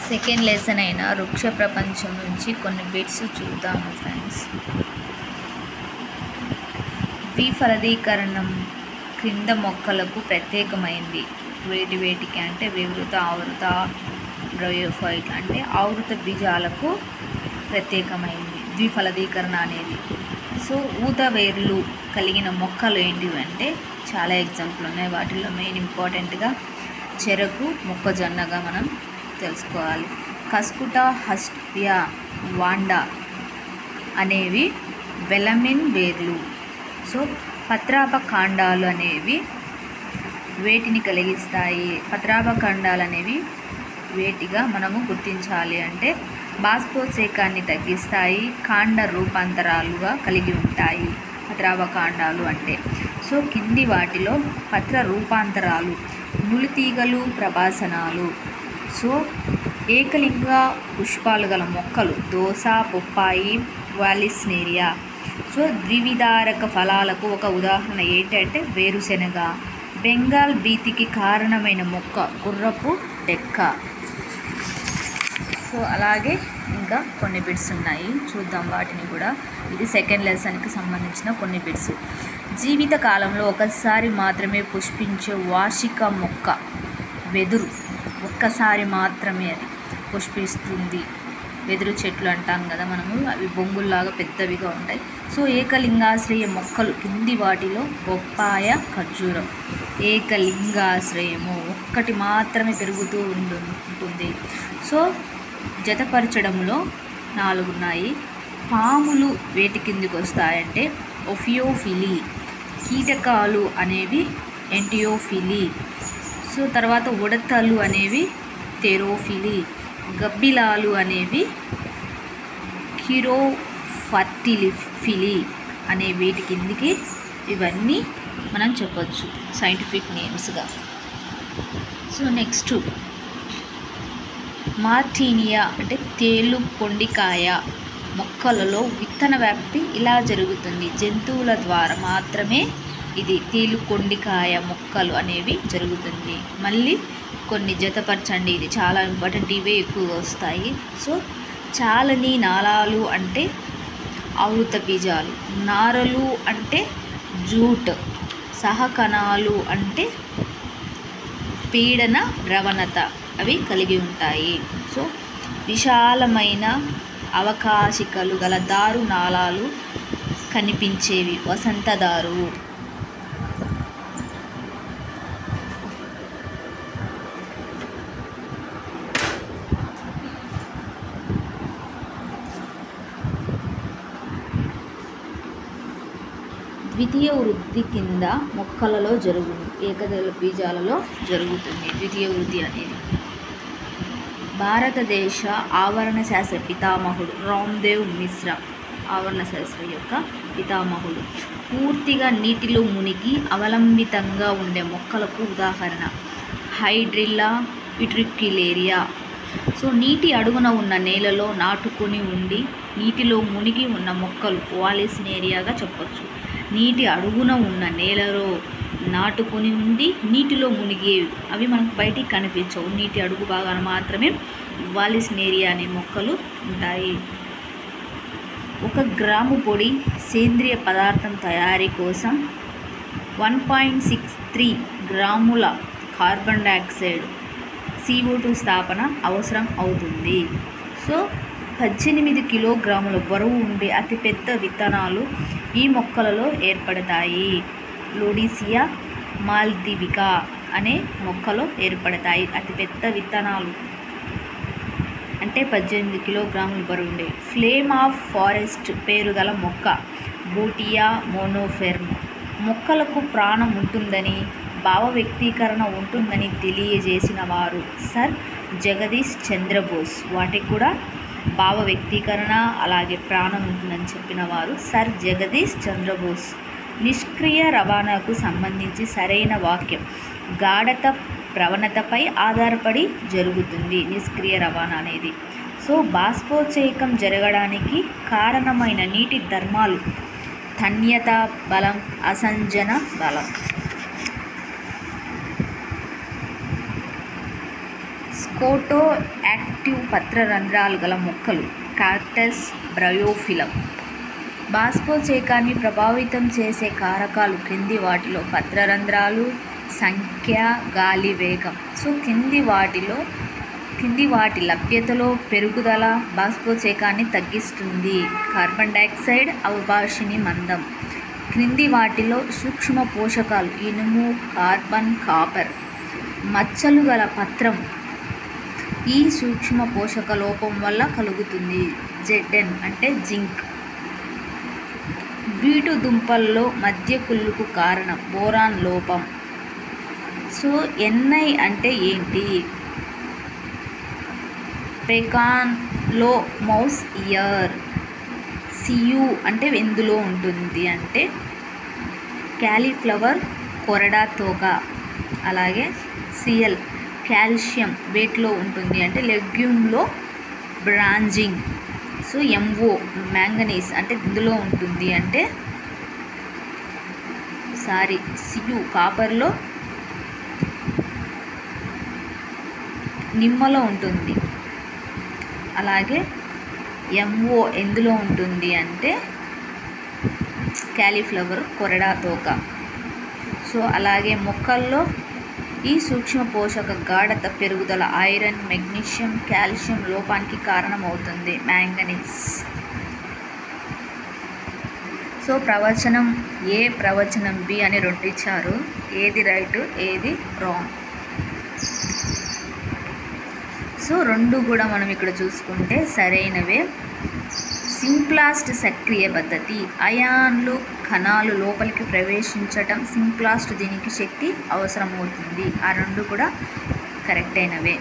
Second lesson అయిన వృక్ష ప్రపంచం నుంచి కొన్ని బిట్స్ చూద్దాము ఫ్రెండ్స్. ద్విఫలదీకరణం క్రింద మొక్కలకు ప్రత్యేకమైంది. వేటికి అంటే వివృత, ఆవృత, బ్రయోఫైట్ అంటే ఆవృత బీజాలకు ప్రత్యేకమైంది ద్విఫలదీకరణ అనేది. సో ఊత వేర్లు కలిగిన మొక్కలు ఏంటివి అంటే చాలా ఎగ్జాంపుల్ ఉన్నాయి. వాటిల్లో మెయిన్ ఇంపార్టెంట్గా చెరకు, మొక్కజొన్నగా మనం తెలుసుకోవాలి. కస్కుటా, హస్టియా, వాండా అనేవి వెలమిన్ వేర్లు. సో పత్రాపకాండాలు అనేవి వేటిని కలిగిస్తాయి? పత్రాపకాండాలు అనేవి వేటిగా మనము గుర్తించాలి అంటే బాష్పోత్సేకాన్ని తగ్గిస్తాయి, కాండ రూపాంతరాలుగా కలిగి ఉంటాయి పత్రాపకాండాలు అంటే. సో కింది వాటిలో పత్ర రూపాంతరాలు నులితీగలు, ప్రభాసనాలు. సో ఏకలింగ పుష్పాలు గల మొక్కలు దోస, బొప్పాయి, వాలిస్నేరియా. సో ద్వివిధారక ఫలాలకు ఒక ఉదాహరణ ఏంటంటే వేరుశెనగ. బెంగాల్ బీతికి కారణమైన మొక్క గుర్రపు డెక్క. సో అలాగే ఇంకా కొన్ని బిట్స్ ఉన్నాయి, చూద్దాం వాటిని కూడా. ఇది సెకండ్ లెసన్కి సంబంధించిన కొన్ని బిట్స్. జీవిత కాలంలో ఒకసారి మాత్రమే పుష్పించే వార్షిక మొక్క వెదురు. ఒక్కసారి మాత్రమే అది పుష్పిస్తుంది. వెదురు చెట్లు అంటాం కదా మనము, అవి బొంగుల్లాగా పెద్దవిగా ఉంటాయి. సో ఏకలింగాశ్రయ మొక్కలు కింది వాటిలో బొప్పాయ, ఖర్జూరం. ఏకలింగాశ్రయము ఒక్కటి మాత్రమే పెరుగుతూ ఉంటుంది. సో జతపరచడంలో 4 ఉన్నాయి. పాములు వేటి కిందికి వస్తాయంటే ఒఫియోఫిలీ. కీటకాలు అనేవి ఎంటియోఫిలీ. సో తర్వాత ఉడతలు అనేవి థెరోఫిలీ. గబ్బిలాలు అనేవి కిరోఫర్టిలిఫిలీ అనే వీటి కిందికి ఇవన్నీ మనం చెప్పొచ్చు సైంటిఫిక్ నేమ్స్గా. సో నెక్స్ట్ మార్టీనియా అంటే తేలుకొండికాయ మొక్కలలో విత్తన వ్యాప్తి ఇలా జరుగుతుంది. జంతువుల ద్వారా మాత్రమే ఇది తేలుకొండికాయ మొక్కలు అనేవి జరుగుతుంది. మళ్ళీ కొన్ని జతపరచండి, ఇది చాలా ఇంపార్టెంట్, ఇవే ఎక్కువగా వస్తాయి. సో చాలని నాళాలు అంటే ఆవృత బీజాలు. నారలు అంటే జూట్. సహకణాలు అంటే పీడన ప్రవణత అవి కలిగి ఉంటాయి. సో విశాలమైన అవకాశికలు గల దారు నాళాలు కనిపించేవి వసంతదారు. ద్వితీయ వృద్ధి కింద మొక్కలలో జరుగుతుంది, ఏకదళ బీజాలలో జరుగుతుంది ద్వితీయ వృద్ధి అనేది. భారతదేశ ఆవరణ శాస్త్ర పితామహుడు రామ్దేవ్ మిశ్రా. ఆవరణ శాస్త్రం యొక్క పితామహుడు. పూర్తిగా నీటిలో మునిగి అవలంబితంగా ఉండే మొక్కలకు ఉదాహరణ హైడ్రిల్లా, పిట్రిక్యులేరియా. సో నీటి అడుగున ఉన్న నేలలో నాటుకొని ఉండి నీటిలో మునిగి ఉన్న మొక్కలు వాలిస్నేరియాగా చెప్పొచ్చు. నీటి అడుగున ఉన్న నేలలో నాటుకొని ఉండి నీటిలో మునిగేవి, అవి మనకు బయటికి కనిపించవు. నీటి అడుగు భాగాన మాత్రమే వాలిస్నేరియా అనే మొక్కలు ఉంటాయి. 1 గ్రాము పొడి సేంద్రియ పదార్థం తయారీ కోసం 1.63 గ్రాముల కార్బన్ డైఆక్సైడ్ CO2 స్థాపన అవసరం అవుతుంది. సో 18 కిలోగ్రాముల బరువు ఉండే అతిపెద్ద విత్తనాలు ఈ మొక్కలలో ఏర్పడతాయి. లోడిసియా మాల్దివికా అనే మొక్కలో ఏర్పడతాయి అతిపెద్ద విత్తనాలు అంటే 18 కిలోగ్రాముల బరువు ఉండే. ఫ్లేమ్ ఆఫ్ ఫారెస్ట్ పేరు గల మొక్క బూటియా మోనోఫెర్మ్. మొక్కలకు ప్రాణం ఉంటుందని, భావ వ్యక్తీకరణ ఉంటుందని తెలియజేసిన వారు సర్ జగదీష్ చంద్రబోస్. వాటికి కూడా భావ వ్యక్తీకరణ అలాగే ప్రాణం ఉంటుందని చెప్పిన వారు సర్ జగదీష్ చంద్రబోస్. నిష్క్రియ రవాణాకు సంబంధించి సరైన వాక్యం గాఢత ప్రవణతపై ఆధారపడి జరుగుతుంది నిష్క్రియ రవాణా అనేది. సో బాష్పోత్సేకం జరగడానికి కారణమైన నీటి ధర్మాలు తన్యత బలం, అసంజన బలం. స్కోటో యాక్టివ్ పత్రరంధ్రాలు గల మొక్కలు కాక్టస్ బ్రయోఫిలం. బాష్పోచేకాన్ని ప్రభావితం చేసే కారకాలు క్రింది వాటిలో పత్రరంధ్రాలు, సంఖ్య, గాలి వేగం. సో కింది వాటి లభ్యతలో పెరుగుదల బాష్పోచేకాన్ని తగ్గిస్తుంది. కార్బన్ డయాక్సైడ్, అవభాషిణి మందం. క్రింది వాటిలో సూక్ష్మ పోషకాలు ఇనుము, కార్బన్, కాపర్. మచ్చలు గల పత్రం ఈ సూక్ష్మ పోషక లోపం వల్ల కలుగుతుంది. Zn అంటే జింక్. బీటు దుంపల్లో మధ్య కుళ్ళుకు కారణం బోరాన్ లోపం. సో Ni అంటే ఏంటి? పెకాన్లో మౌస్ ఇయర్. Cu అంటే ఎందులో ఉంటుంది అంటే క్యాలీఫ్లవర్ కొరడా తోక. అలాగే Cl కాల్షియం వేట్లో ఉంటుంది అంటే లెగ్యూమ్లో బ్రాంజింగ్. సో Mo మ్యాంగనీస్ అంటే ఇందులో ఉంటుంది అంటే Cu కాపర్లో నిమ్మలో ఉంటుంది. అలాగే Mo ఎందులో ఉంటుంది అంటే క్యాలీఫ్లవర్ కొరడా తోక. సో అలాగే మొక్కల్లో ఈ సూక్ష్మ పోషక గాఢత పెరుగుదల ఐరన్, మెగ్నీషియం, కాల్షియం లోపానికి కారణమవుతుంది మ్యాంగనీస్. సో ప్రవచనం ఏ, ప్రవచనం బి అని 2 ఇచ్చారు. ఏది రైట్, ఏది రాంగ్? సో 2 కూడా మనం ఇక్కడ చూసుకుంటే సరైనవే. సింప్లాస్ట్ సక్రియ పద్ధతి. అయాన్లు కణాలు లోపలికి ప్రవేశించటం సింప్లాస్ట్ దీనికి శక్తి అవసరమవుతుంది. ఆ 2 కూడా కరెక్ట్ అయినవే.